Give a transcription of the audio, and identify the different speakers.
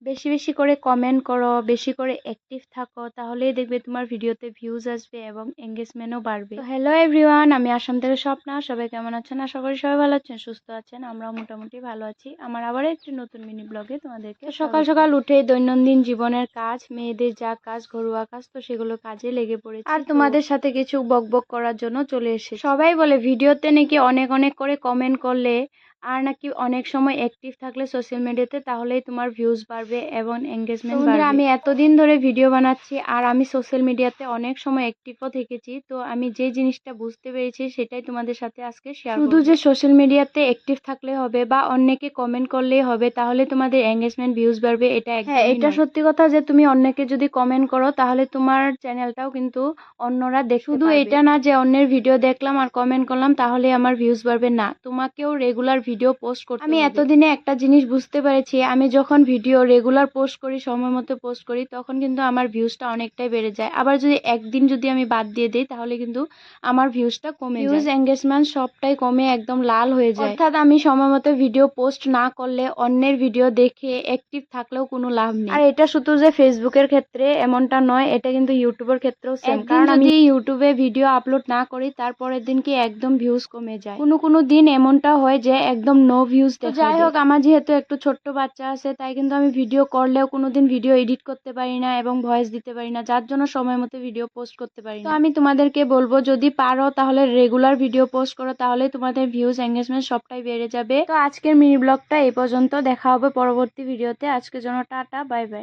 Speaker 1: বেশি বেশি করে কমেন্ট করো, বেশি করে অ্যাক্টিভ থাকো, তাহলেই দেখবে তোমার ভিডিওতে ভিউজ আসবে এবং এঙ্গেজমেন্টও বাড়বে। হ্যালো এভরিওয়ান, আমি আসাম থেকে স্বপ্না। সবাই কেমন আছেন? আশা করি সবাই ভালো আছেন, সুস্থ আছেন। আমরাও মোটামুটি ভালো আছি। আমার আবার একটি নতুন মিনি ব্লগে তোমাদেরকে সকাল সকাল উঠে দৈনন্দিন জীবনের কাজ, মেয়েদের যা কাজ, ঘরোয়া কাজ, তো সেগুলো কাজে লেগে পড়েছি আর তোমাদের সাথে কিছু বকবক করার জন্য চলে এসেছি। সবাই বলে ভিডিওতে নাকি অনেক অনেক করে কমেন্ট করলে আর নাকি অনেক সময় অ্যাক্টিভ থাকলে সোশ্যাল মিডিয়াতে, তাহলেই তোমার ভিউজ বাড়বে এবং এঙ্গেজমেন্ট বাড়বে। আমি এতদিন ধরে ভিডিও বানাচ্ছি আর আমি সোশ্যাল মিডিয়াতে অনেক সময় অ্যাক্টিভও থেকেছি, তো আমি যে জিনিসটা বুঝতে পেরেছি সেটাই তোমাদের সাথে আজকে শেয়ার করব। শুধু যে সোশ্যাল মিডিয়াতে অ্যাক্টিভ থাকলে হবে বা অন্যকে কমেন্ট করলেই হবে তাহলে তোমাদের এঙ্গেজমেন্ট ভিউজ বাড়বে, এটা একদমই এটা নয়। সত্যি কথা যে তুমি অন্যকে যদি কমেন্ট করো তাহলে তোমার চ্যানেলটাও কিন্তু অন্যরা দেখতে পারবে। শুধু এটা না যে অন্যের ভিডিও দেখলাম আর কমেন্ট করলাম তাহলে আমার ভিউজ বাড়বে, না, তোমাকেও রেগুলার ভিডিও পোস্ট করতে হবে। আমি এতদিনে একটা জিনিস বুঝতে পেরেছি, আমি যখন ভিডিও রেগুলার পোস্ট করি, সময় মতো পোস্ট করি, তখন কিন্তু আমার ভিউজটা অনেকটাই বেড়ে যায়। আবার যদি একদিন যদি আমি বাদ দিয়ে দিই তাহলে কিন্তু আমার ভিউজটা কমে যায়, ভিউজ এঙ্গেজমেন্ট সবটাই কমে একদম লাল হয়ে যায়। অর্থাৎ আমি সময় মতো ভিডিও পোস্ট না করলে অন্যের ভিডিও দেখে অ্যাক্টিভ থাকলেও কোনো লাভ নেই। আর এটা শুধু যে ফেসবুকের ক্ষেত্রে এমনটা নয়, এটা কিন্তু ইউটিউবের ক্ষেত্রেও সেম। কারণ আমি ইউটিউবে ভিডিও আপলোড না করি তারপরের দিন কি একদম ভিউজ কমে যায়, কোনো দিন এমনটা হয় যে একদম নো ভিউজ দেখায়। যাই হোক, আমার যেহেতু একটু ছোট্ট বাচ্চা আছে তাই কিন্তু আমি ভিডিও করলেও কোনোদিন ভিডিও এডিট করতে পারি না এবং ভয়েস দিতে পারি না, যার জন্য সময় মতো ভিডিও পোস্ট করতে পারি না। তো আমি তোমাদেরকে বলবো, যদি পারো তাহলে রেগুলার ভিডিও পোস্ট করো, তাহলে তোমাদের ভিউজ এঙ্গেজমেন্ট সবটাই বেড়ে যাবে। তো আজকের মিনি ব্লগটা এই পর্যন্ত, দেখা হবে পরবর্তী ভিডিওতে। আজকের জন্য টাটা, বাই বাই।